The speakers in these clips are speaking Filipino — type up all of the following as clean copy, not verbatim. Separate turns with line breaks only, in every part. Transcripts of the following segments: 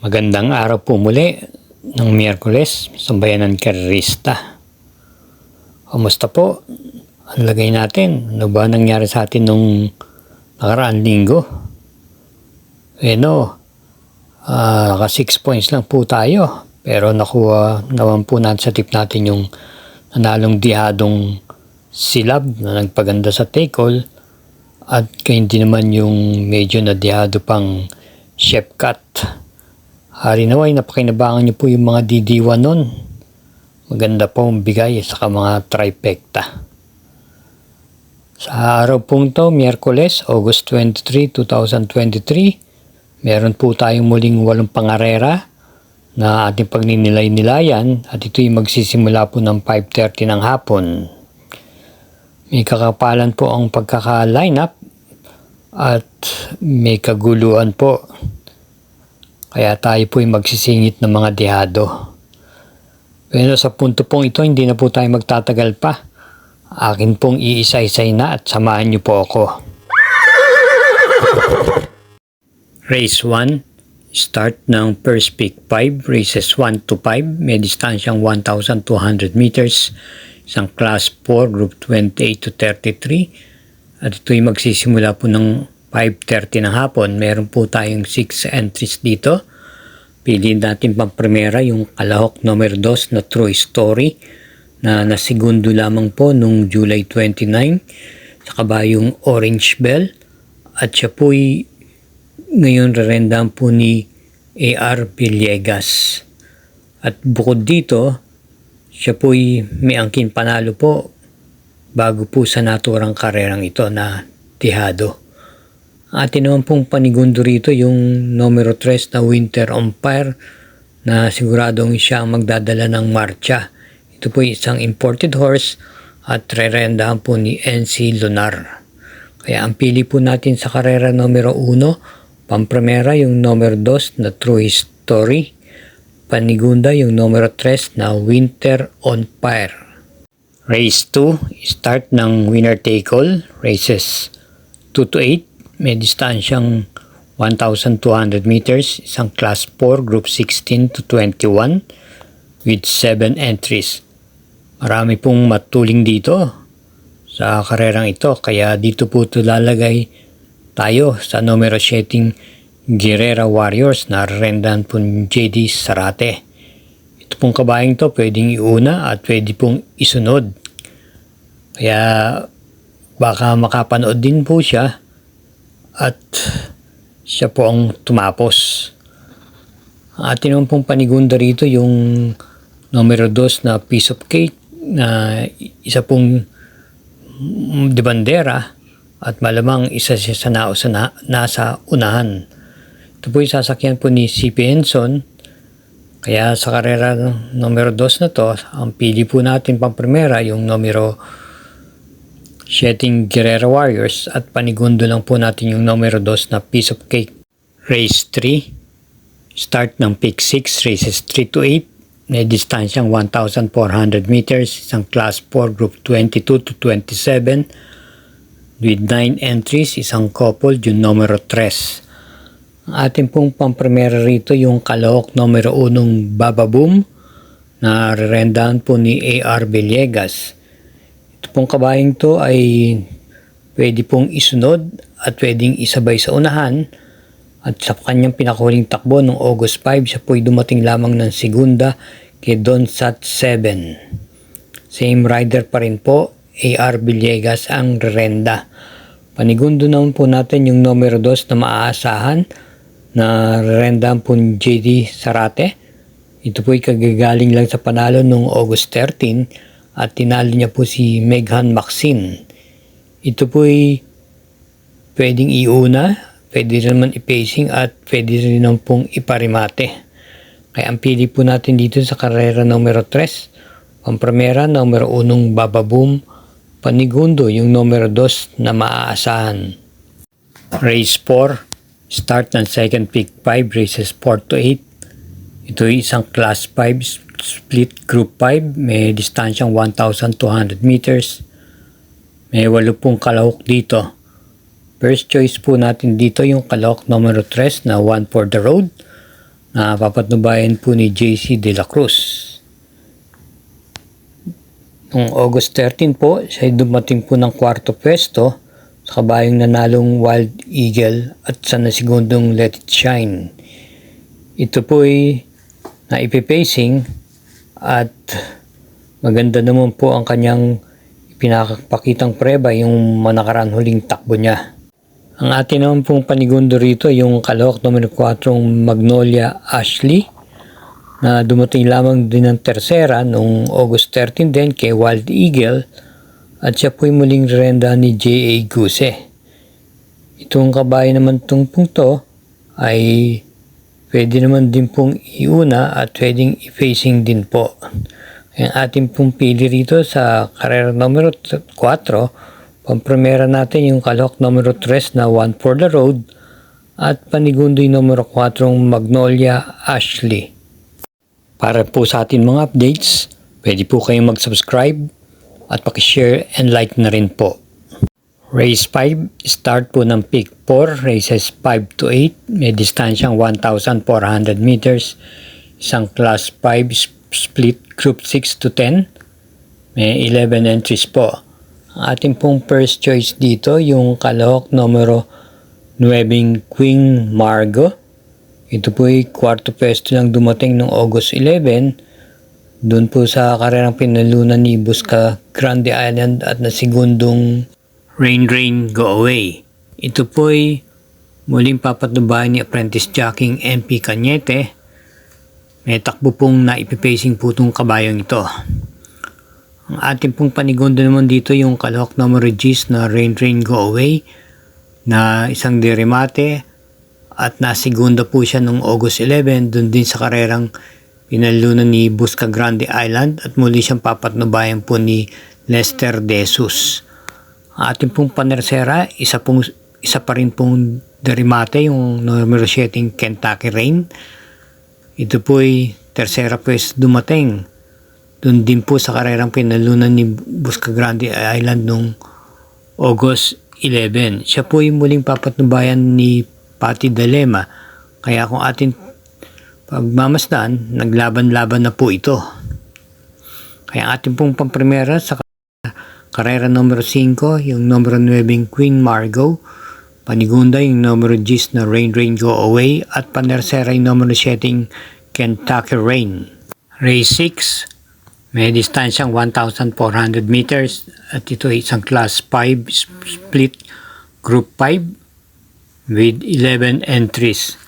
Magandang araw po muli ng Miyerkules, Sambayanan Karerista. Kumusta po? Ang lagay natin, ano ba nangyari sa atin nung nakaraang linggo? Naka 6 points lang po tayo. Pero nakuha naman po natin sa tip natin yung nanalong dihadong silab na nagpaganda sa take-all. At hindi naman yung medyo na dihado pang chef cut. Hari naway, napakinabangan niyo po yung mga didiwa nun. Maganda po ang bigay sa mga trifecta. Sa araw pong to, Miyerkules, August 23, 2023, meron po tayong muling 8 pangarera na ating pagninilay-nilayan at ito'y magsisimula po ng 5:30 ng hapon. May kakapalan po ang pagkaka-line up at may kaguluhan po. Kaya tayo po'y magsisingit ng mga dihado. Pero sa punto pong ito, hindi na po tayo magtatagal pa. Akin pong iisa-isay na at samahan niyo po ako. Race 1, start ng first pick 5, races 1 to 5, may distansyang 1,200 meters, isang class 4, group 28 to 33. At ito'y magsisimula po ng 5:30 ng hapon. Meron po tayong 6 entries dito. Piliin natin pang primera yung kalahok number 2 na True Story na nasigundo lamang po nung July 29 sa kabayong Orange Bell. At siya po'y ngayon rerendam po ni A.R. Villegas. At bukod dito, siya po'y may angkin panalo po bago po sa naturang karerang ito na tihado. Atin naman pong panigundo rito yung numero 3 na Winter on Fire na siguradong siya ang magdadala ng marcha. Ito po isang imported horse at rerendahan po ni NC Lunar. Kaya ang pili po natin sa karera numero 1, pampremera yung numero 2 na True Story, panigunda yung numero 3 na Winter on Fire. Race 2, start ng winner take all, races 2 to 8. May distansyang 1,200 meters, isang class 4, group 16 to 21 with 7 entries. Marami pong matuling dito sa karerang ito, kaya dito po ito lalagay tayo sa numero 7 Guerrera Warriors na rendan po ni JD Sarate. Ito pong kabayang to pwedeng iuna at pwede pong isunod. Kaya baka makapanood din po siya at siya po ang tumapos. Atin naman pong panigunda rito yung numero 2 na Piece of Cake na isa pong de bandera at malamang isa siya sa nasa unahan. Ito po yung sasakyan po ni C.P. Henson. Kaya sa karera numero 2 na to, ang pili po natin pang primera yung numero 7 Guerrera Warriors at panigundo lang po natin yung numero 2 na Piece of Cake. Race 3, start ng pick 6, races 3 to 8, may distansyang 1,400 meters, isang class 4, group 22 to 27 with 9 entries, isang couple, yung numero 3. Ang ating pong pampremera rito yung kalahok numero 1 Baba Boom na rerendahan po ni A.R. Villegas. Ito pong kabayang to ay pwede pong isunod at pwedeng isabay sa unahan. At sa kanyang pinakuling takbo noong August 5, siya po'y dumating lamang ng segunda kay Don Sat 7. Same rider pa rin po, A.R. Villegas ang rerenda. Panigundo naman po natin yung numero 2 na maaasahan na rerenda po ni JD Sarate. Ito po'y kagagaling lang sa panalo noong August 13 at tinalo niya po si Meghan Maxine. Ito po'y pwedeng iuna, pwede rin naman i-pacing at pwede rin naman pong iparimate. Kaya ang pili po natin dito sa karera numero 3, pampremera numero 1 Baba Boom, panigundo yung numero 2 na maaasahan. Race 4, start ng second pick 5, races 4 to 8. Ito ay isang class 5 split group 5, may distansyang 1,200 meters. May 8 pong kalahok dito. First choice po natin dito yung kalahok numero 3 na One for the Road. na papatnubayan po ni JC De La Cruz. Noong August 13 po, siya dumating po ng kwarto pwesto sa kabayong nanalong Wild Eagle at sa nasigundong Let It Shine. Ito po ay naipipacing at maganda naman po ang kanyang pinakapakitang preba yung manakaraan huling takbo niya. Ang atin naman pong panigundo rito yung kalahok numero 4 Magnolia Ashley na dumating lamang din ng tersera noong August 13 din kay Wild Eagle at siya po'y muling renda ni J.A. Guse. Itong kabayo naman itong to ay pwede naman din pong iuna at pwedeng i-facing din po. Ang ating pong pili rito sa karera numero 4, pampremera natin yung kalahok numero 3 na One for the Road at panigundoy numero 4 Magnolia Ashley. Para po sa atin mga updates, pwede po kayong mag-subscribe at pakishare and like na rin po. Race 5, start po ng Peak 4, races 5 to 8, may distansyang 1,400 meters, isang Class 5 split Group 6 to 10, may 11 entries po. Ang ating pong first choice dito, yung kalahok numero 9 Queen Margo. Ito po ay kwarto pwesto lang dumating noong August 11 doon po sa karerang pinalunan ni Busca Grande Island at nasigundong Rain Rain Go Away. Ito po ay muling papatubayan ni apprentice jockeying MP Cañete. May takbo pong naipipacing po itong kabayong ito. Ang ating pong panigundo naman dito yung kalahok numero G's na Rain Rain Go Away na isang derimate at nasigunda po siya noong August 11 doon din sa karerang pinalunan ni Busca Grande Island at muli siyang papatnubayan po ni Lester De Jesus. Ating pong panersera, isa pa rin pong derimate yung numero 7 Kentucky Rain. Ito po ay tersera pues dumating doon din po sa karerang pinalunan ni Busca Grande Island noong August 11. Siya po ay muling papatnubayan ni Patty Dilema, kaya kung atin pagmamasdan, naglaban-laban na po ito. Kaya atin pong pampremera sa karera numero 5, yung numero 9 Queen Margo, panigunda yung numero 10 na Rain Rain Go Away at panersera yung numero 7 Kentucky Rain. Race 6, may distansyang 1,400 meters at ito ay isang Class 5 split Group 5 with 11 entries.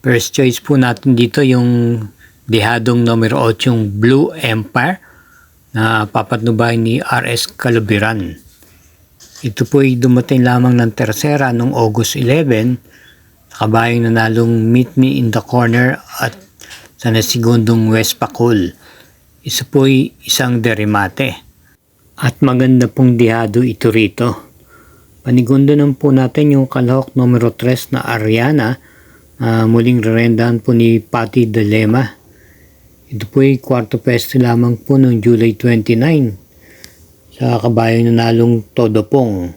First choice po natin dito yung dehadong numero 8 Blue Empire na papatnubay ni RS Calubiran. Ito po ay dumating lamang ng tersera noong August 11, kabayong nanalong Meet Me in the Corner at sa nasigundong West Pacul. Isa po ay isang derimate at maganda pong dehado ito rito. Panigundo naman po natin yung kalahok numero 3 na Ariana, muling rerendahan po ni Patty Dilema. Ito po ay kwarto pwesto lamang po noong July 29 sa kabayong nanalong Todopong.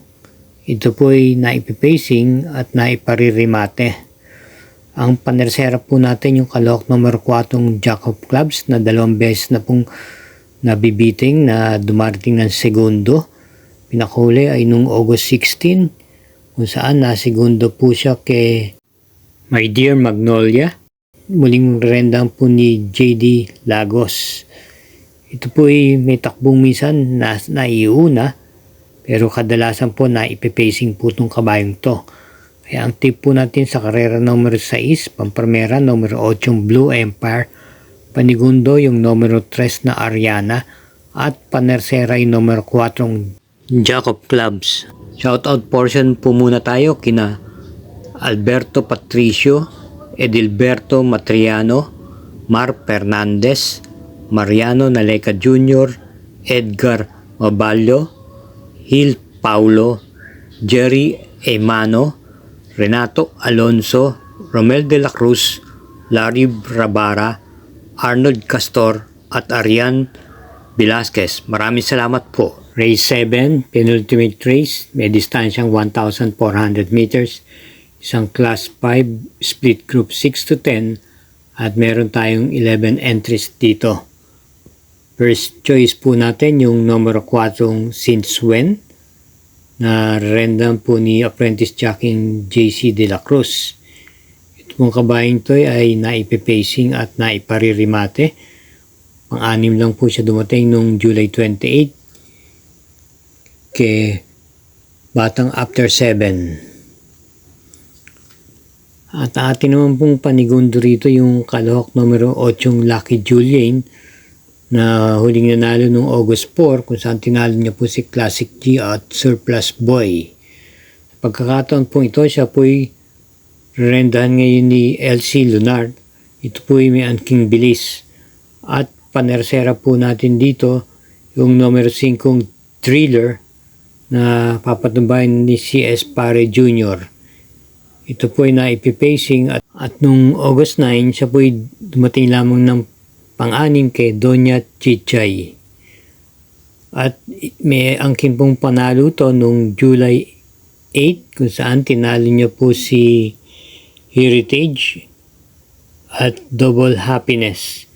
Ito po ay naipipacing at naiparirimate. Ang panersera po natin yung kalahok numero 4 Jacob Clubs na 2 beses na pong nabibiting na dumarating ng segundo. Pinakahuli ay noong August 16 kung saan nasigundo po siya kay My Dear Magnolia. Muling rendahan po ni J.D. Lagos. Ito po ay may takbong minsan na naiuna pero kadalasan po na ipipacing po itong kabayong to. Kaya ang tip po natin sa karera numero 6, pampremera numero 8 Blue Empire, panigundo yung numero 3 na Ariana at panersera yung numero 4 Jacob Clubs. Shoutout portion po muna tayo kina Alberto Patricio, Edilberto Matriano, Mar Fernandez, Mariano Naleca Jr., Edgar Maballo, Hil Paulo, Jerry Emano, Renato Alonso, Romel de la Cruz, Larry Rabara, Arnold Castor at Arian Velasquez. Maraming salamat po. Race 7, penultimate race, may distansyang 1,400 meters, isang Class 5 split Group 6 to 10 At meron tayong 11 entries dito. First choice po natin yung numero 4 Since When na random po ni Apprentice Jacking JC De La Cruz. Ito pong kabayang to ay naipipacing at naiparirimate. Pang-anim lang po siya dumating noong July 28 kay Batang After 7. At atin naman pong panigundo rito yung kalahok numero 8 Lucky Julian na huling nanalo noong August 4 kung saan tinalo niya po si Classic G at Surplus Boy. Sa pagkakataon po ito, siya po'y rendahan ngayon ni LC Lunard. Ito po'y may angking bilis. At panersera po natin dito yung numero 5 Thriller na papatumbayan ni CS Pare Jr. Ito po ay naipipacing at nung August 9, siya po ay dumating lamang ng pang-anim kay Doña Chichay. At may angkin pong panalo to nung July 8 kung saan tinalo niya po si Heritage at Double Happiness.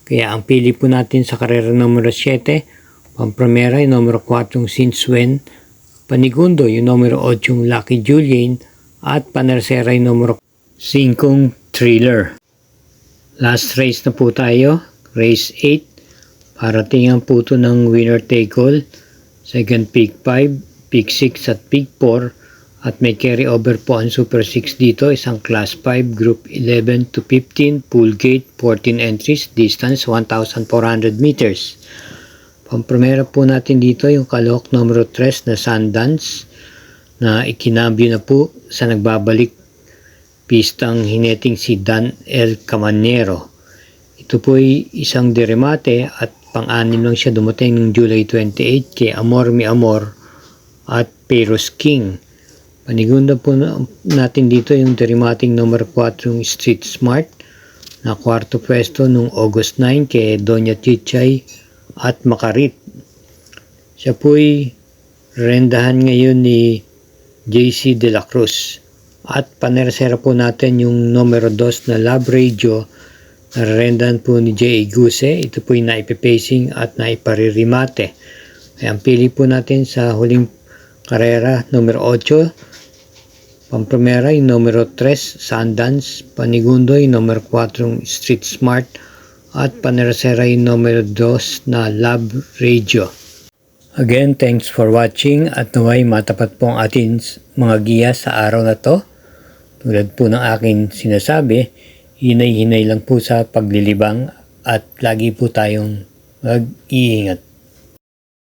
Kaya ang pili po natin sa karera numero 7, pampremera yung numero 4 Since When, panigundo yung numero 8 Lucky Julian, at panersera yung numero 5 Thriller. Last race na po tayo, race 8. Paratingan po ito ng winner take all. Second pick 5, pick 6 at pick 4. At may carry over po ang Super 6 dito. Isang class 5, group 11 to 15, pool gate, 14 entries, distance 1,400 meters. Pampremera po natin dito yung kalahok numero 3 na Sundance na ikinambyo na po sa nagbabalik pistang hineting si Dan El Camanero. Ito po ay isang deremate at pang-anim lang siya dumating noong July 28 kay Amor Mi Amor at Peros King. Panigunda po natin dito yung deremating number 4 yung Street Smart na kwarto pwesto noong August 9 kay Doña Chichay at Makarit. Siya po ay rendahan ngayon ni JC De La Cruz. At panersera po natin yung numero 2 na Love Radio na rendahan po ni J.A. Guse. Ito po yung naipipacing at naiparirimate. Kaya ang pili po natin sa huling karera numero 8, pampremera yung numero 3 Sundance, panigundo yung numero 4 Street Smart at panersera yung numero 2 na Love Radio. Again, thanks for watching at naway matapat po ang ating mga giya sa araw na to. Tulad po ng akin sinasabi, hinay-hinay lang po sa paglilibang at lagi po tayong mag-iingat.